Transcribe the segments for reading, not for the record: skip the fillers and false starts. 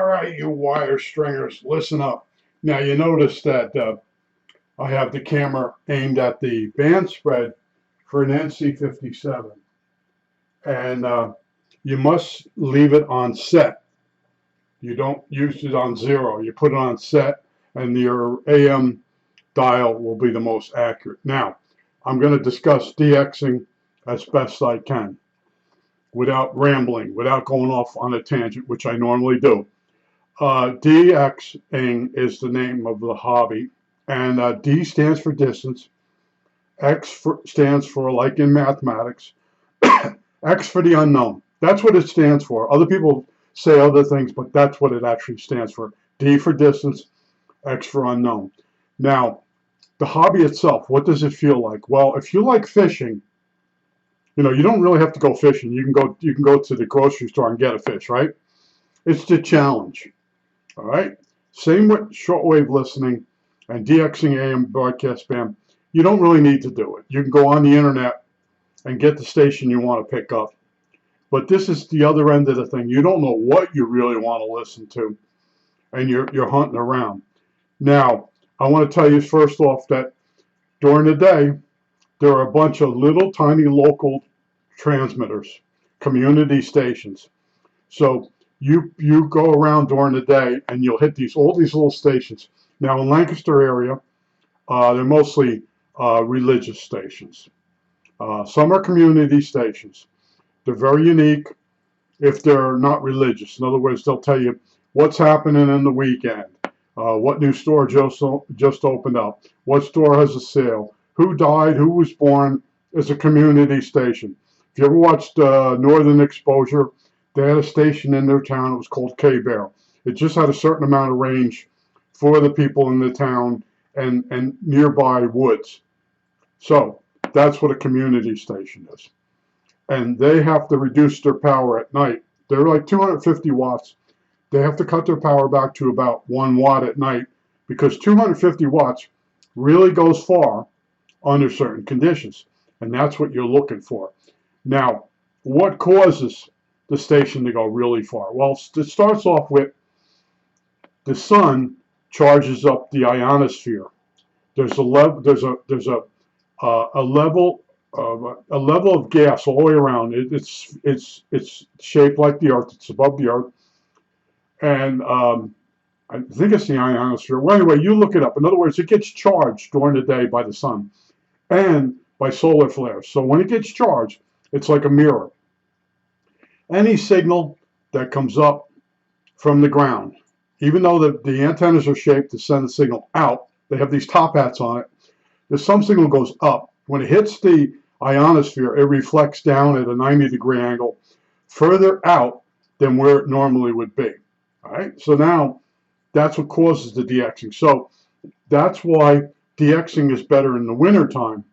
All right, you wire stringers, listen up. Now you notice that I have the camera aimed at the band spread for an NC57, and you must leave it on set. You don't use it on zero. You put it on set, and your AM dial will be the most accurate. Now, I'm going to discuss DXing as best I can without rambling, without going off on a tangent, which I normally do. DXing is the name of the hobby, and D stands for distance, stands for, like in mathematics, X for the unknown. That's what it stands for. Other people say other things, but that's what it actually stands for. D for distance, X for unknown. Now, the hobby itself, what does it feel like? Well, if you like fishing, you don't really have to go fishing. You can go to the grocery store and get a fish, right? It's the challenge. All right. Same with shortwave listening and DXing AM broadcast band. You don't really need to do it. You can go on the internet and get the station you want to pick up. But this is the other end of the thing. You don't know what you really want to listen to, and you're hunting around. Now, I want to tell you first off that during the day, there are a bunch of little tiny local transmitters, community stations. So you go around during the day and you'll hit all these little stations. Now in Lancaster area, they're mostly religious stations. Some are community stations. They're very unique if they're not religious. In other words, they'll tell you what's happening in the weekend, what new store just opened up, what store has a sale, who died, who was born. It's a community station. If you ever watched Northern Exposure, they had a station in their town. It was called K-Bear. It just had a certain amount of range for the people in the town and nearby woods. So that's what a community station is. And they have to reduce their power at night. They're like 250 watts. They have to cut their power back to about 1 watt at night because 250 watts really goes far under certain conditions. And that's what you're looking for. Now, what causes the station to go really far? Well, it starts off with the sun charges up the ionosphere. There's a level of gas all the way around. It's shaped like the Earth. It's above the Earth, and I think it's the ionosphere. Well, anyway, you look it up. In other words, it gets charged during the day by the sun and by solar flares. So when it gets charged, it's like a mirror. Any signal that comes up from the ground, even though the antennas are shaped to send the signal out, they have these top hats on it. There's some signal goes up. When it hits the ionosphere, it reflects down at a 90-degree angle further out than where it normally would be. All right, so now that's what causes the DXing. So that's why DXing is better in the wintertime,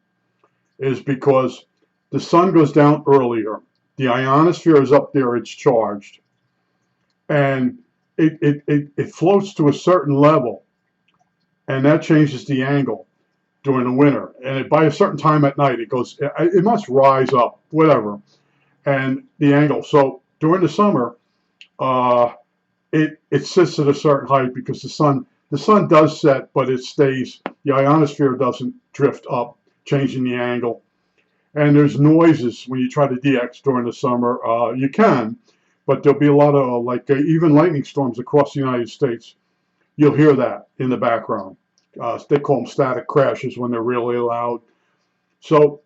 is because the sun goes down earlier. The ionosphere is up there, it's charged, and it floats to a certain level, and that changes the angle during the winter. And by a certain time at night, it must rise up, whatever, and the angle. So during the summer, it sits at a certain height because the sun does set, but it stays. The ionosphere doesn't drift up, changing the angle. And there's noises when you try to DX during the summer. You can, but there'll be a lot of even lightning storms across the United States. You'll hear that in the background. They call them static crashes when they're really loud. So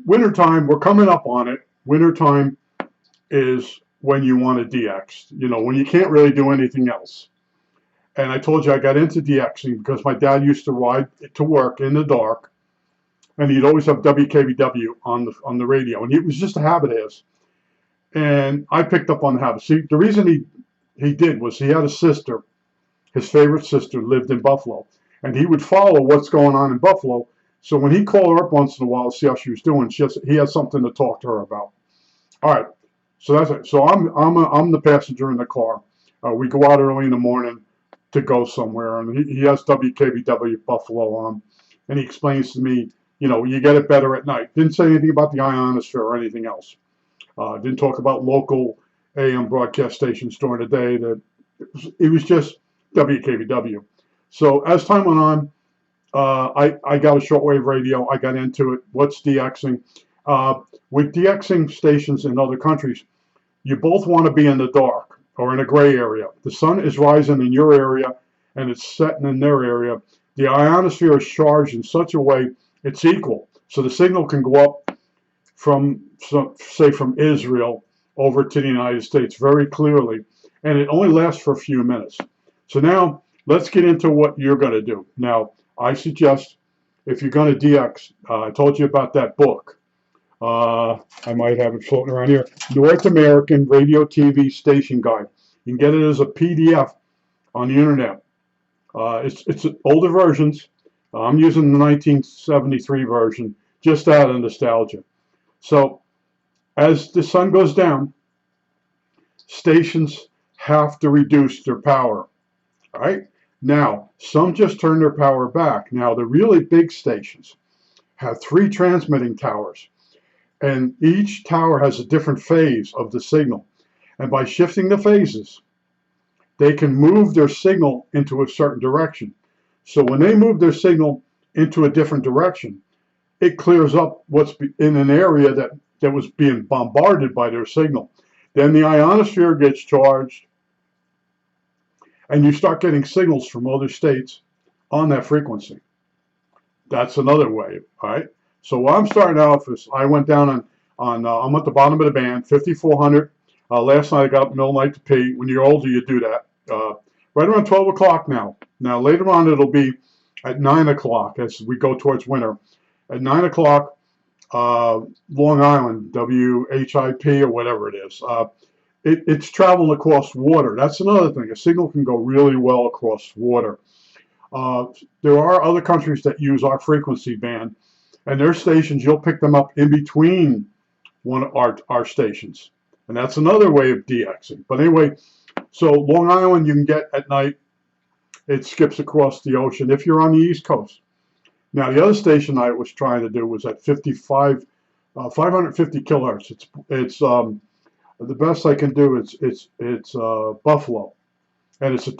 wintertime, we're coming up on it. Wintertime is when you want to DX, when you can't really do anything else. And I told you I got into DXing because my dad used to ride to work in the dark, and he'd always have WKBW on the radio, and it was just a habit of his. And I picked up on the habit. See, the reason he did was he had a sister. His favorite sister lived in Buffalo, and he would follow what's going on in Buffalo. So when he called her up once in a while to see how she was doing, he had something to talk to her about. All right, so that's it. So I'm the passenger in the car. We go out early in the morning to go somewhere, and he has WKBW Buffalo on, and he explains to me, you get it better at night. Didn't say anything about the ionosphere or anything else. Didn't talk about local AM broadcast stations during the day that It was just WKBW. So as time went on, I got a shortwave radio. I got into it. What's DXing? With DXing stations in other countries, you both want to be in the dark or in a gray area. The sun is rising in your area and it's setting in their area. The ionosphere is charged in such a way it's equal. So the signal can go up from, say, from Israel over to the United States very clearly. And it only lasts for a few minutes. So now let's get into what you're going to do. Now, I suggest if you're going to DX, I told you about that book. I might have it floating around here. North American Radio TV Station Guide. You can get it as a PDF on the internet. It's older versions. I'm using the 1973 version, just out of nostalgia. So as the sun goes down, stations have to reduce their power. All right? Now, some just turn their power back. Now, the really big stations have 3 transmitting towers, and each tower has a different phase of the signal. And by shifting the phases, they can move their signal into a certain direction. So when they move their signal into a different direction, it clears up what's in an area that was being bombarded by their signal. Then the ionosphere gets charged, and you start getting signals from other states on that frequency. That's another way, all right? So what I'm starting out is I went down I'm at the bottom of the band, 5400. Last night I got up in the middle of the night to pee. When you're older, you do that. Right around 12 o'clock now. Now later on it'll be at 9 o'clock as we go towards winter. At 9 o'clock, Long Island, WHIP or whatever it is. It's traveling across water. That's another thing. A signal can go really well across water. There are other countries that use our frequency band, and their stations, you'll pick them up in between one of our stations. And that's another way of DXing. But anyway, so Long Island you can get at night. It skips across the ocean if you're on the East Coast. Now, the other station I was trying to do was at 550 kilohertz. It's the best I can do. It's Buffalo, and it's a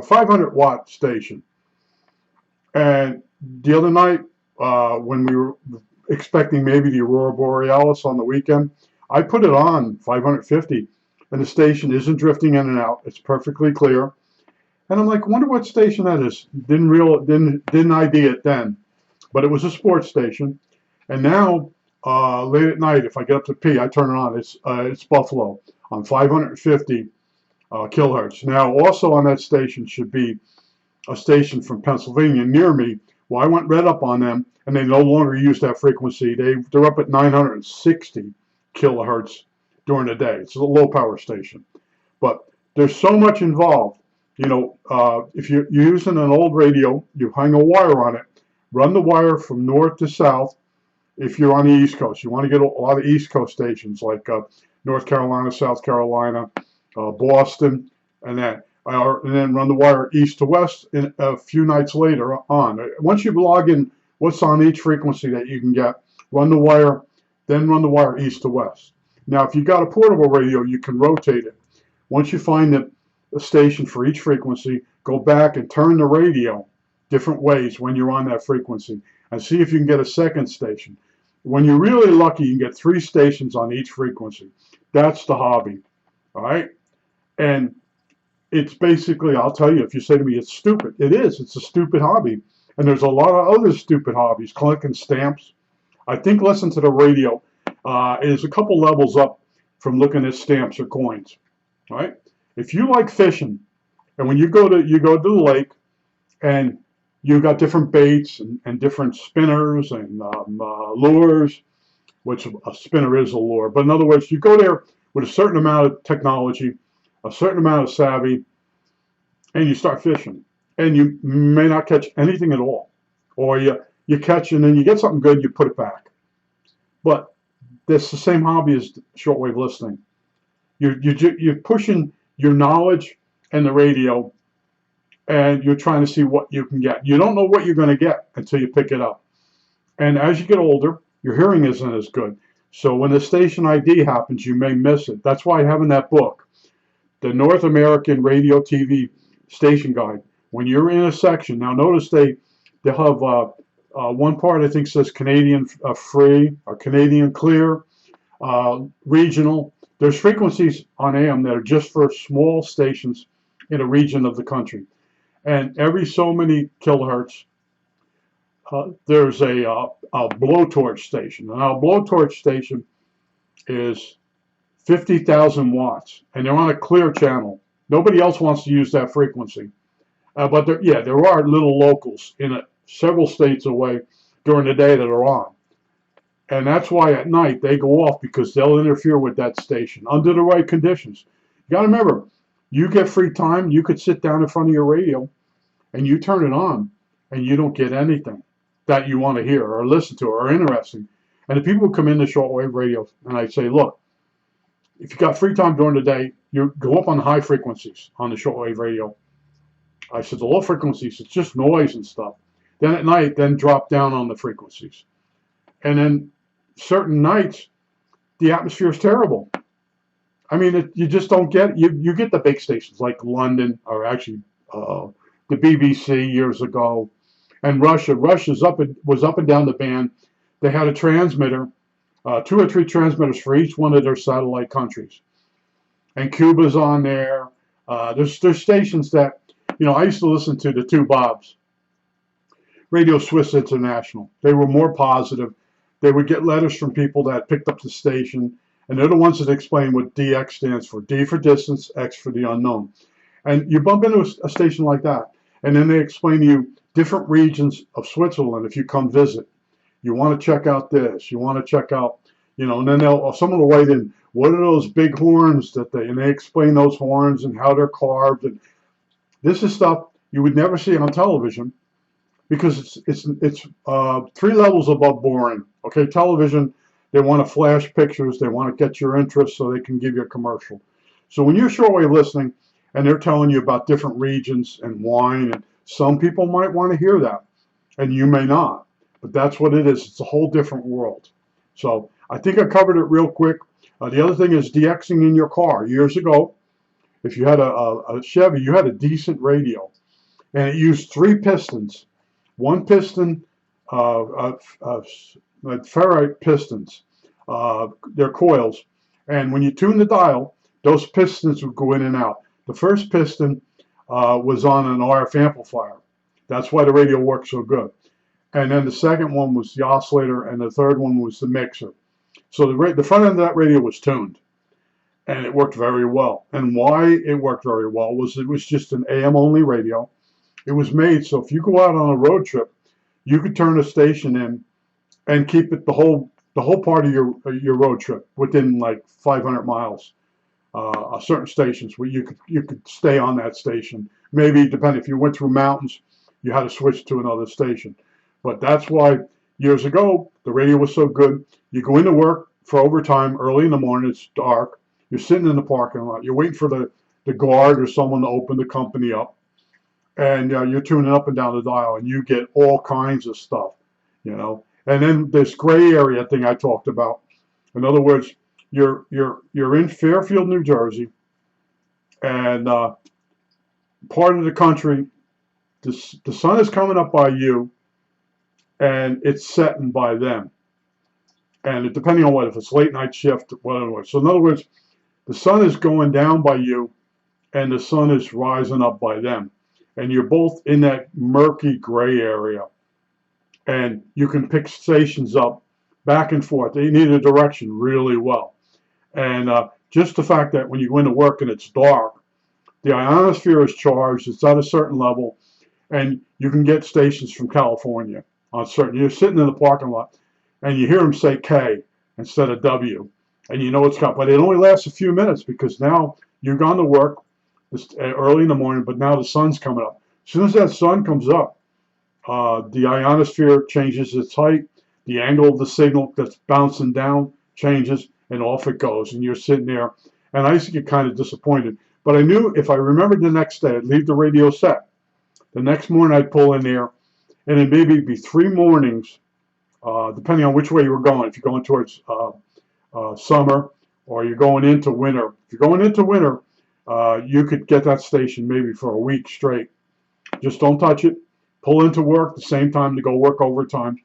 500 watt station. And the other night, when we were expecting maybe the Aurora Borealis on the weekend, I put it on 550, and the station isn't drifting in and out. It's perfectly clear. And I'm like, wonder what station that is. Didn't ID it then, but it was a sports station. And now, late at night, if I get up to pee, I turn it on. It's Buffalo on 550 kilohertz. Now, also on that station should be a station from Pennsylvania near me. Well, I read up on them, and they no longer use that frequency. They're up at 960 kilohertz during the day. It's a low power station, but there's so much involved. You know, if you're using an old radio, you hang a wire on it, run the wire from north to south. If you're on the East Coast, you want to get a lot of East Coast stations like North Carolina, South Carolina, Boston, and then run the wire east to west in a few nights later on. Once you log in what's on each frequency that you can get, run the wire, then run the wire east to west. Now, if you've got a portable radio, you can rotate it. Once you find a station for each frequency, go back and turn the radio different ways when you're on that frequency and see if you can get a second station. When you're really lucky, you can get 3 stations on each frequency. That's the hobby, all right? And it's basically, I'll tell you, if you say to me it's stupid, it is. It's a stupid hobby. And there's a lot of other stupid hobbies, collecting stamps. I think listen to the radio is a couple levels up from looking at stamps or coins, all right? If you like fishing, and when you go to the lake, and you got different baits and different spinners and lures, which a spinner is a lure. But in other words, you go there with a certain amount of technology, a certain amount of savvy, and you start fishing. And you may not catch anything at all. Or you catch and then you get something good, you put it back. But that's the same hobby as shortwave listening. You're pushing your knowledge and the radio, and you're trying to see what you can get. You don't know what you're going to get until you pick it up. And as you get older, your hearing isn't as good. So when the station ID happens, you may miss it. That's why having that book, the North American Radio TV Station Guide. When you're in a section, now notice they'll have one part I think says Canadian free or Canadian clear, regional. There's frequencies on AM that are just for small stations in a region of the country, and every so many kilohertz, there's a blowtorch station. Now, a blowtorch station is 50,000 watts, and they're on a clear channel. Nobody else wants to use that frequency. But there are little locals in several states away during the day that are on. And that's why at night they go off, because they'll interfere with that station under the right conditions. You got to remember, you get free time, you could sit down in front of your radio and you turn it on and you don't get anything that you want to hear or listen to or interesting. And the people who come into shortwave radio, and I say, look, if you got free time during the day, you go up on the high frequencies on the shortwave radio. I said the low frequencies, it's just noise and stuff. Then at night, then drop down on the frequencies. And then certain nights, the atmosphere is terrible. I mean, you just don't get, you get the big stations like London, or actually the BBC years ago, and Russia. Russia's was up and down the band. They had a transmitter, 2 or 3 transmitters for each one of their satellite countries. And Cuba's on there. There's stations that, I used to listen to the 2 Bobs, Radio Swiss International. They were more positive. They would get letters from people that picked up the station, and they're the ones that explain what DX stands for. D for distance, X for the unknown. And you bump into a station like that, and then they explain to you different regions of Switzerland if you come visit. You want to check out this. You want to check out, and then someone will write in, what are those big horns and they explain those horns and how they're carved. And this is stuff you would never see on television, because it's 3 levels above boring. Okay, television, they want to flash pictures, they want to get your interest so they can give you a commercial. So when you're shortwave listening and they're telling you about different regions and wine, and some people might want to hear that, and you may not. But that's what it is. It's a whole different world. So I think I covered it real quick. The other thing is DXing in your car. Years ago, if you had a Chevy, you had a decent radio, and it used 3 pistons. 1 piston, ferrite pistons, they're coils. And when you tune the dial, those pistons would go in and out. The first piston was on an RF amplifier. That's why the radio worked so good. And then the second one was the oscillator, and the third one was the mixer. So the front end of that radio was tuned, and it worked very well. And why it worked very well was it was just an AM-only radio. It was made so if you go out on a road trip, you could turn a station in and keep it the whole part of your road trip within like 500 miles. Certain stations where you could stay on that station. Maybe depending if you went through mountains, you had to switch to another station. But that's why years ago the radio was so good. You go into work for overtime early in the morning. It's dark. You're sitting in the parking lot. You're waiting for the guard or someone to open the company up, and you're tuning up and down the dial, and you get all kinds of stuff, And then this gray area thing I talked about. In other words, you're in Fairfield, New Jersey, and part of the country, the sun is coming up by you, and it's setting by them. And depending on if it's late night shift, whatever. So in other words, the sun is going down by you, and the sun is rising up by them. And you're both in that murky gray area. And you can pick stations up back and forth in either direction really well. And just the fact that when you go into work and it's dark, the ionosphere is charged, it's at a certain level, and you can get stations from California on certain. You're sitting in the parking lot, and you hear them say K instead of W, and you know it's coming. But it only lasts a few minutes, because now you've gone to work early in the morning, but now the sun's coming up. As soon as that sun comes up, the ionosphere changes its height, the angle of the signal that's bouncing down changes, and off it goes, and you're sitting there. And I used to get kind of disappointed, but I knew if I remembered the next day, I'd leave the radio set. The next morning I'd pull in there, and it maybe be 3 mornings, depending on which way you were going. If you're going towards summer, or you're going into winter. If you're going into winter, You could get that station maybe for a week straight. Just don't touch it. Pull into work the same time to go work overtime.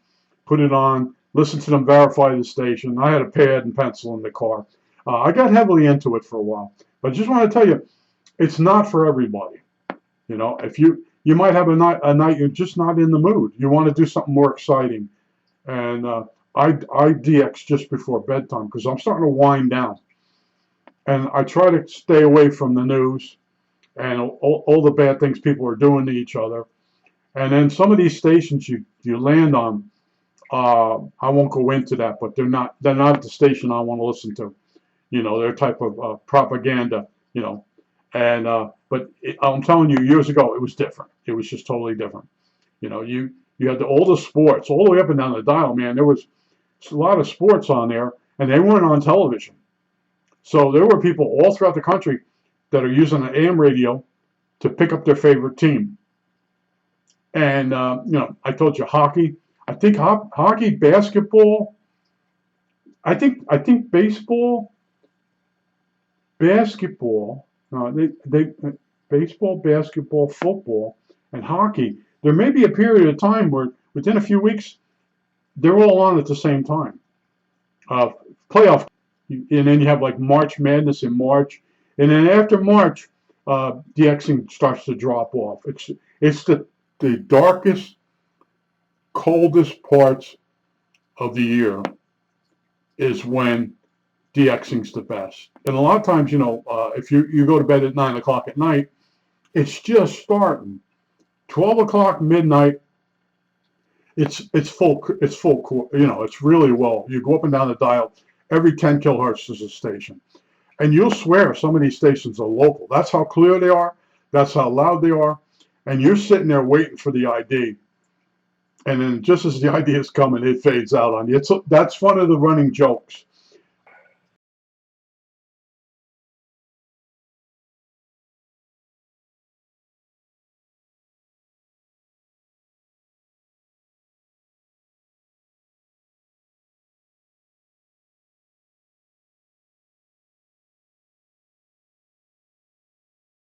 Put it on. Listen to them verify the station. I had a pad and pencil in the car. I got heavily into it for a while, but I just want to tell you, it's not for everybody. You know, if you might have a night you're just not in the mood. You want to do something more exciting, and I DX just before bedtime because I'm starting to wind down, and I try to stay away from the news and all the bad things people are doing to each other. And then some of these stations you land on, I won't go into that, but they're not the station I want to listen to. You know, their type of propaganda. You know, and but I'm telling you, years ago it was different. It was just totally different. You know, you had all the sports all the way up and down the dial. Man, there was a lot of sports on there, and they weren't on television. So there were people all throughout the country that are using an AM radio to pick up their favorite team. And you know, I told you hockey. I think hockey, basketball. I think baseball, basketball. They baseball, basketball, football, and hockey. There may be a period of time where within a few weeks they're all on at the same time. Uh, Playoff, and then you have like March Madness in March, and then after March, DXing starts to drop off. It's the darkest, coldest parts of the year is when DXing's the best. And a lot of times, you know, if you go to bed at 9 o'clock at night, it's just starting. 12 o'clock midnight, it's full. You know, it's really low. You go up and down the dial. Every 10 kilohertz is a station, and you'll swear some of these stations are local. That's how clear they are. That's how loud they are. And you're sitting there waiting for the ID, and then just as the ID is coming, it fades out on you. That's one of the running jokes.